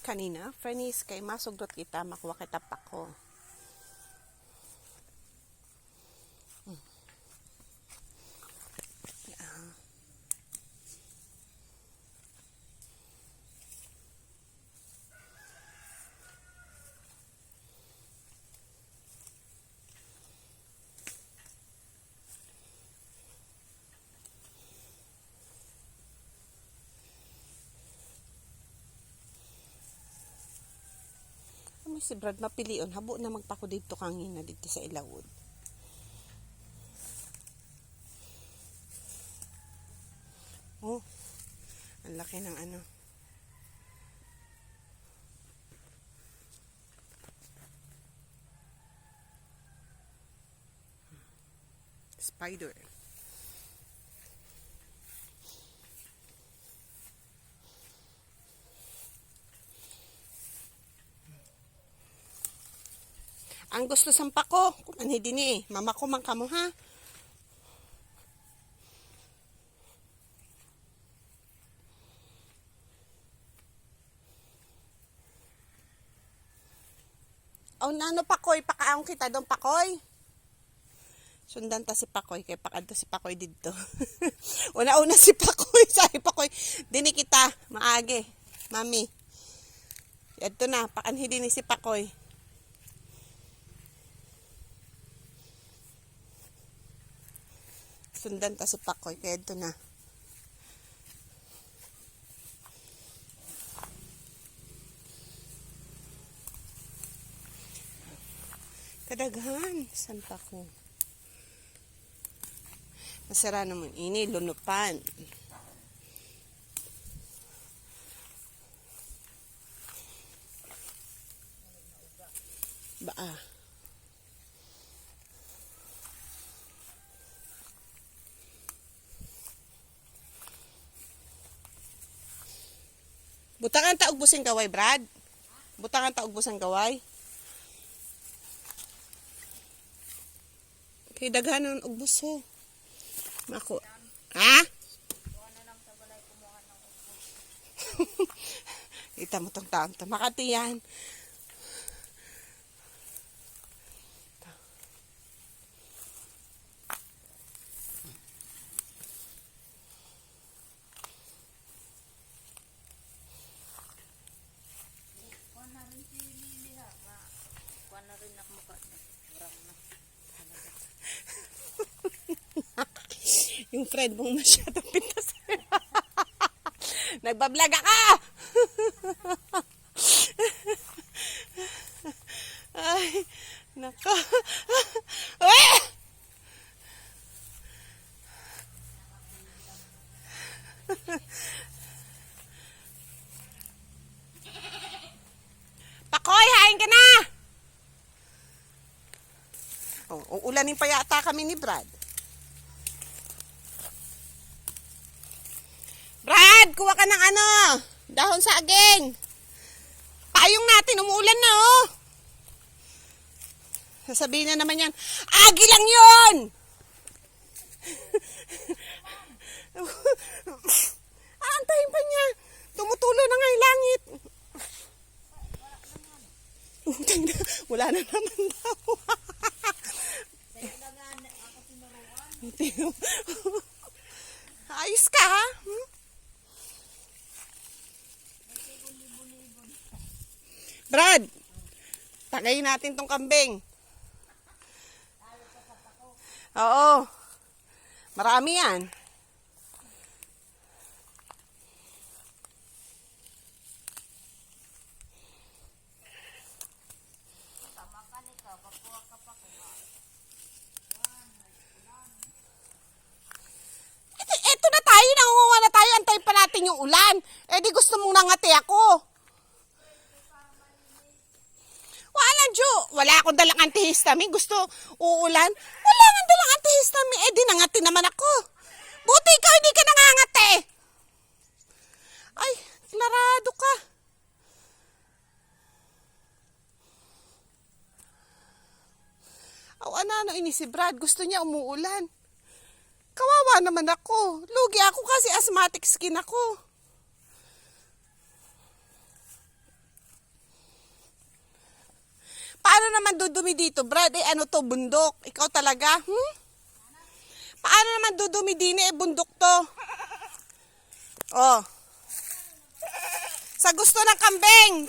kanina, Fernis, kay masugrot kita, makuha kita pa ko. May si Brad mapilion, habo na magpako dito kangina dito sa ilawod. Oh, ang laki ng ano. Spider. Ang gusto sampa ko, kung ano din eh, mama ko man kamo ha. O nano pakoy, pakaong kita doon pakoy. Sundan ta si pakoy, kay pakadto si pakoy dito. Una-una si pakoy, sabi pakoy, dini kita, maage, mami. Ito na, pakanhi din si pakoy. Sundan ta si pakoy, kaya ito na. Kadaghan, san pa ko? Masara naman ini, lunupan. Baa. Butangan ta og busing gaway, Brad. Butangan ta og busing gaway. Kay daghanon og buso. Mako. Ha? Kita mo tong taon to. Makati yan. Yung friend mong masyadong pintas. Nagbablaga ka! Ay, nako. Pakoy, hain ka na! Oh, ulanin pa yata kami ni Brad. Brad, kuha ka ng ano, dahon sa aging. Payong natin, umuulan na oh. Sasabihin na naman yan, agi lang yun! Aantayin pa niya. Tumutulo na nga yung langit. Wala na naman daw. Ayos ka ha? Brad, tagayin natin tong kambing. Oo. Marami yan. Ito na tayo, nangunguha na tayo, antay pa natin yung ulan. Eh di gusto mong nangati ako. Wala akong dalang antihistamine. Gusto uulan. Wala akong dalang antihistamine. Eh, di nangati naman ako. Buti ikaw, hindi ka nangangati. Ay, klarado ka. Ano ini si Brad. Gusto niya umuulan. Kawawa naman ako. Lugi ako kasi asthmatic skin ako. paano naman dudumi dito, Brad? Ano to, bundok? Ikaw talaga? Paano naman dudumi din bundok to? Oh. Sa gusto ng kambing.